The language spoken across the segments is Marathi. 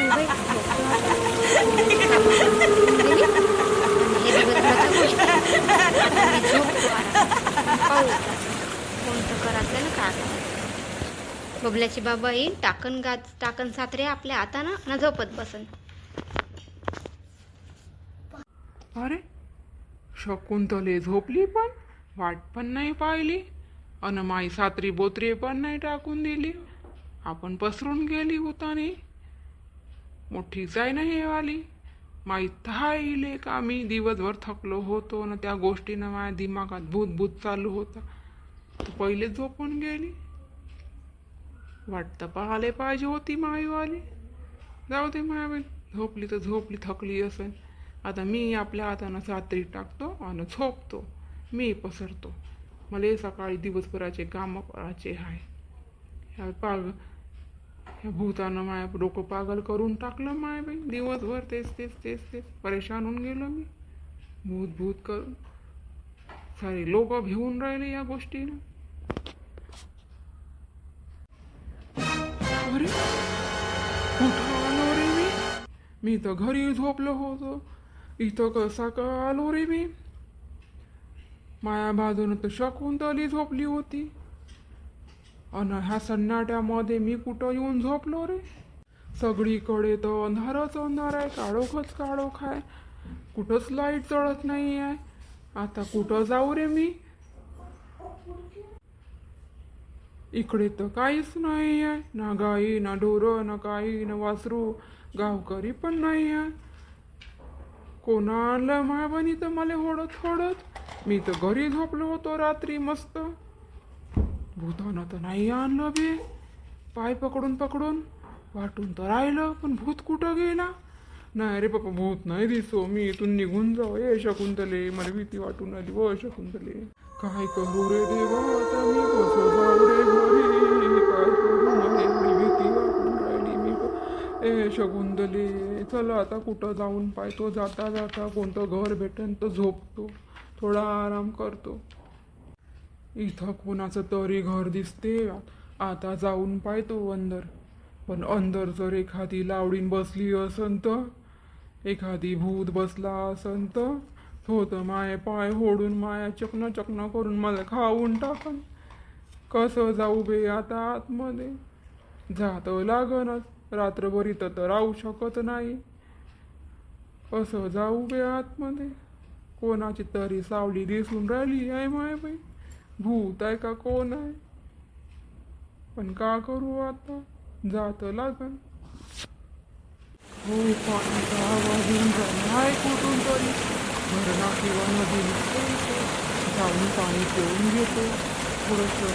बाई, झोपतो आता. मुलाची कामं करून गेली. आणि हे दिवसभराच्या गोष्टी. आता मी झोपतो आरामात. पाहू आता कोणतं करायचं ना काय करायचं. बबल्याची बाबा येईल, टाकन सासरे आपल्या हातानं ना झोपत बसन. अरे शकुंतले झोपली पण वाट पण नाही पाहिली अन माई सात्री बोत्री पण नाही टाकून दिली. आपण पसरून गेली होतानी. मोठीच आहे ना हे वाली. माहीत हायले का मी दिवसभर थकलो होतो ना त्या गोष्टीनं माझ्या दिमागात भूत भूत चालू होता. तू पहिले झोपून गेली. वाटतं पाहायला पाहिजे होती माईवाली. जाऊ दे मायाबाई, झोपली तर झोपली, थकली असेल. आता मी आपल्या हातानं सात्री टाकतो आणि झोपतो. मी पसरतो. मला सकाळी दिवसभराचे कामं करायचे आहे. ह्या भूतानं माया डोकं पागल करून टाकलं मायाबाई. दिवसभर तेच तेच तेच तेच परेशान होऊन गेलो मी. भूत भूत करून सारे लोक भिवून राहिले या गोष्टीनं. अरे कुठं आलो रे मी तर घरी झोपलो होतो. इथं कसा का आलो रे मी. माया बाजून तर शकुंतली झोपली होती. अन ह्या सन्नाट्यामध्ये मी कुठं येऊन झोपलो रे. सगळीकडे तर अंधारच अंधार आहे, काळोखच काळोख आहे. कुठंच लाईट जळत नाही आहे. आता कुठं जाऊ रे मी. इकडे तर काहीच नाही आहे. ना गाई ना ढोरं ना काही ना वासरू. गावकरी पण नाही आहे. कोणा आणलं मायाबानी तर मला होडत होडत. मी तर घरी झोपलो होतो रात्री मस्त. भूतानं तर नाही आणलं बे. पाय पकडून पकडून वाटून तर राहिलं, पण भूत कुठं गेला. नाही रे बाबा, भूत नाही दिसो. मी इथून निघून जाऊ. ए शकुंतले, मला भीती वाटून आली व शकुंतले. काय करू रे देवा आता मी, कसं जाऊ रे घरी. काय करू, मला एवढी भीती वाटून राहिली मी. ए शकुंतले, चला आता कुठं जाऊन पाहतो. जाता जाता कोणतं घर भेटेन तर झोपतो, थोडा आराम करतो. इथं कोणाचं तरी घर दिसते. आता जाऊन पाहतो अंदर. पण अंदर जर एखादी लावडीन बसली असन तर, एखादी भूत बसला असन तर, तो तर माये पाय होडून माया चकना चकना करून मला खाऊन टाकन. कसं जाऊ बे आता आतमध्ये. जातं लागनच. रात्रभर इथं तर राहू शकत नाही. कसं जाऊ बे आतमध्ये. कोणाची तरी सावली दिसून राहिली आहे माय बाई. भूत आहे का कोण आहे. पण का करू आता, जातं लागन. हो, पाण्याचा आवाज येऊन राहिला आहे कुठून तरी. धरणा किंवा नदी जाऊन पाणी पिऊन घेतो थोडंसं.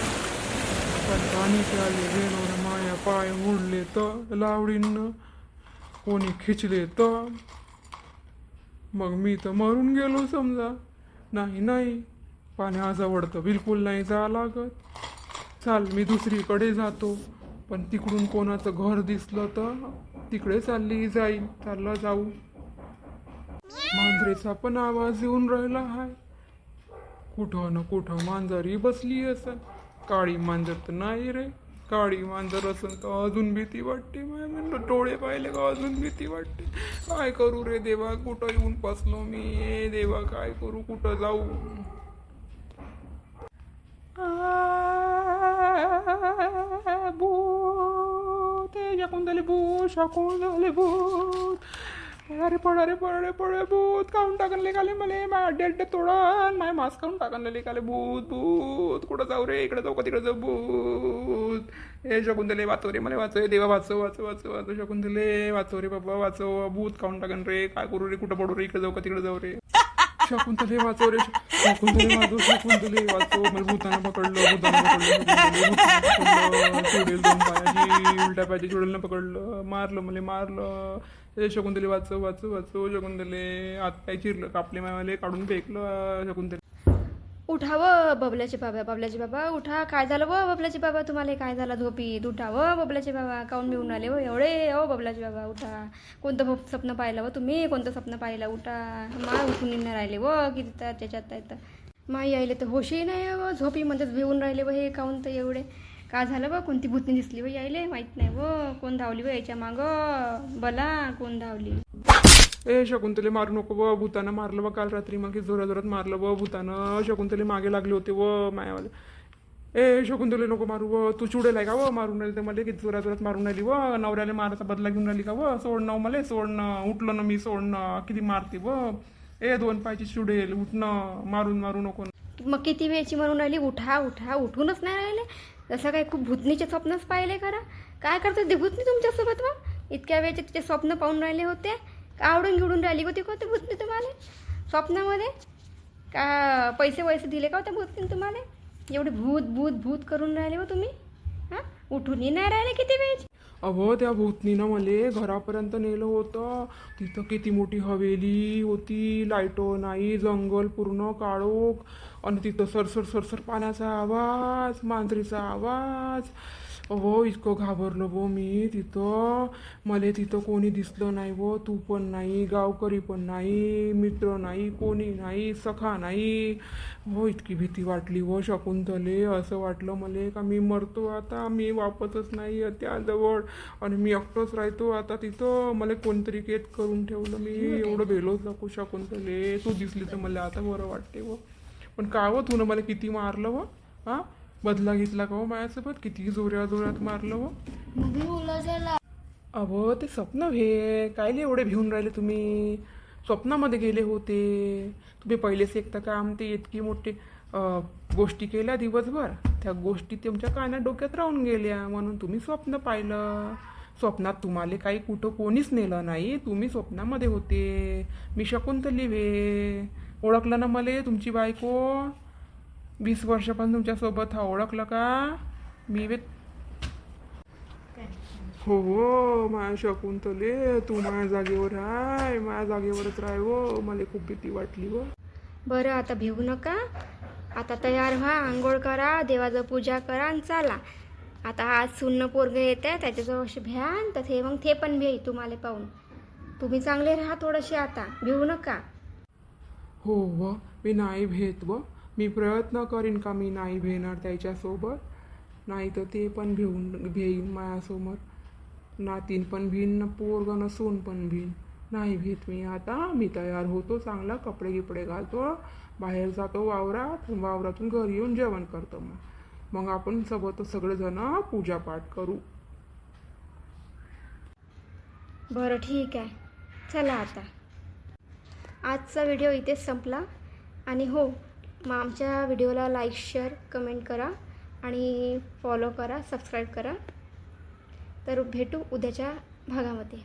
पण पाणी प्याले गेलो माया पाय ओढले तर लावडीनं, कोणी खिचले तर मग मी तर मरून गेलो समजा. नाही नाही, पाण्याजवळ तर बिलकुल नाही जा लागत. चाल मी दुसरीकडे जातो. पण तिकडून कोणाचं घर दिसलं तर तिकडे चालली जाईल. चाललं जाऊ. मांजरेचा पण आवाज येऊन राहिला आहे. कुठं ना कुठं मांजरी बसली असं. काळी मांजर तर नाही रे. काळी मांजर असेल तर अजून भीती वाटते. म्हणलं डोळे पाहिले का अजून भीती वाटते. काय करू रे देवा, कुठं येऊन बसलो मी. ए देवा, काय करू, कुठं जाऊ. भूत शकुंतले, भूत शकुंतले, भूत. अरे पड, अरे पड, अरे पड, भूत काढून टाकून निघाले मले. माझ्या अड्डे तोडून माझ्या मास्क काढून टाकून निघाले. भूत भूत, कुठं जाऊ रे. इकडे जाऊ का तिकडे जाऊ. भूत. हे शकुंतले वाचव रे, मला वाचव. देवा वाचव वाचव वाचव वाचव. शकुंतले वाचव रे बाबा, वाचव. भूत काढून टाकन रे. काय करू रे, कुठं पडू रे. इकडे जाऊ का तिकडे जाऊ रे. शकुंतले वाचव रे. शकुंतले वाचव, शकुंतले वाचव. मला भूतानं पकडलं, भूतानं पकडलं. चुडेल दोन पायाची, उलट्या पायाची चुडेलनं पकडलं. मारलं, मला मारलं. हे शकुंतले वाचव वाचव वाचव. शकुंतले हात पाय चिरलं, कापले मायवाले, काढून फेकलं. शकुंतले उठा व बबल्याचे बाबा, बबल्याचे बाबा उठा. काय झालं व बबल्याचे बाबा, तुम्हाला काय झालं झोपीत. उठा व बबल्याचे बाबा, काऊन मिळून आले व एवढे. ओ बबल्याचे बाबा उठा. कोणतं स्वप्न पाहिलं व तुम्ही, कोणतं स्वप्न पाहिलं. उठा. मा उठून निघणार राहिले व किती तर त्याच्यात तर माई आईले तर होशही नाही व झोपीमध्येच भिवून राहिले व हे काऊन तर एवढे. का झालं बा, कोणती भूतनी दिसली बा यायले माहीत नाही व, कोण धावली बा याच्या मागं, बला कोण धावली. ए शकुंतले मारू नको व, भूतानं मारलं व काल रात्री, मग जोरात जोरात मारलं व भूतानं. शकुंतले मागे लागले होते व मायावाले. ए शकुंतले नको मारू व, तू चुडेल आहे का व, मारून राहिली तर मला किती जोरात जोरात मारून राहिली व, नवऱ्याला मारायचा बदला घेऊन राहिली का व, सोडणं मला सोडणं, उठलं ना मी सोडणं, किती मारते व. ए 2 पायची चुडेल, उठणं, मारून मारू नको. मग किती वेळची म्हणून राहिली उठा उठा, उठूनच नाही राहिले. जसं काही खूप भूतनीचे स्वप्नच पाहिले करा. काय करते ते भूतनी तुमच्यासोबत मग? इतक्या वेळचे तिचे स्वप्न पाहून राहिले होते का, आवडून गिडून राहिली होती का ते भूतनी तुम्हाला स्वप्नामध्ये? का पैसे वैसे दिले का होते भूतनी तुम्हाला? एवढे भूत भूत भूत करून राहिले हो तुम्ही. हां, उठूनही नाही राहिले किती वेळची. अहो त्या भूतनीनं मले घरापर्यंत नेलं होतं. तिथं किती मोठी हवेली होती, लाईटो नाही, जंगल पूर्ण काळोख, आणि तिथं सरसर सरसर पाण्याचा आवाज, मांजरीचा आवाज. अहो इतकं घाबरलो वो मी तिथं. मला तिथं कोणी दिसलं नाही वो, तू पण नाही, गावकरी पण नाही, मित्र नाही, कोणी नाही, सखा नाही. हो इतकी भीती वाटली वो शकुंतले. असं वाटलं मला का मी मरतो आता, मी वापसच नाही त्याजवळ, आणि मी एकटंच राहतो आता तिथं. मला कोणतरी केत करून ठेवलं. मी एवढं भेलोच नको शकुंतले. तू दिसली तर मला आता बरं वाटते व. पण का व तुनं मला किती मारलं व, हां बदला घेतला का हो माझ्यासोबत? किती जोरात जोरात मारलं व. अहो ते स्वप्न हे कायले एवढे भिवून राहिले तुम्ही? स्वप्नामध्ये गेले होते तुम्ही. पहिलेच एकता काम ते इतकी मोठी गोष्टी केल्या दिवसभर, त्या गोष्टी तुमच्या कानात डोक्यात राहून गेल्या, म्हणून तुम्ही स्वप्न पाहिलं. स्वप्नात तुम्हाला काही कुठं कोणीच नेलं नाही, तुम्ही स्वप्नामध्ये होते. मी शकुंतली वे. ओळखलं ना मला तुमची बायको? 20 वर्षापासून तुमच्यासोबत हा, ओळखलं का? मी वे. हो हो माझ्या शकुंतले, तू माझ्या जागेवर आहे, माझ्या जागेवरच राह हो. मला खूप भीती वाटली व. बरं आता भिवू नका. आता तयार व्हा, आंघोळ करा, देवाचं पूजा करा आणि चाला. आता आज सुन्न पोरगं येते, त्याच्याजवळ असे भ्यान तर ते मग ते पण भेई तुम्हाला पाहून. तुम्ही चांगले राहा थोडेसे, आता भिवू नका. हो व मी नाही भेट व. मी प्रयत्न करीन का मी नाही भेणार त्याच्यासोबत. नाही तर ते पण भेईन माझ्यासमोर. नातीन पण भिन, पोरगं न सून पण भिन. नाही भेट मी आता. मी तयार होतो, चांगला कपडे गिपडे घालतो, बाहेर जातो वावरात, वावरातून घरी येऊन जेवण करतो. मग आपण सोबत सगळेजण पूजापाठ करू. बरं ठीक आहे, चला आता. आजचा व्हिडिओ इथेच संपला. आणि हो, मग आमच्या व्हिडिओला लाईक शेअर कमेंट करा आणि फॉलो करा, सबस्क्राईब करा. तर भेटू उद्याच्या भागामध्ये.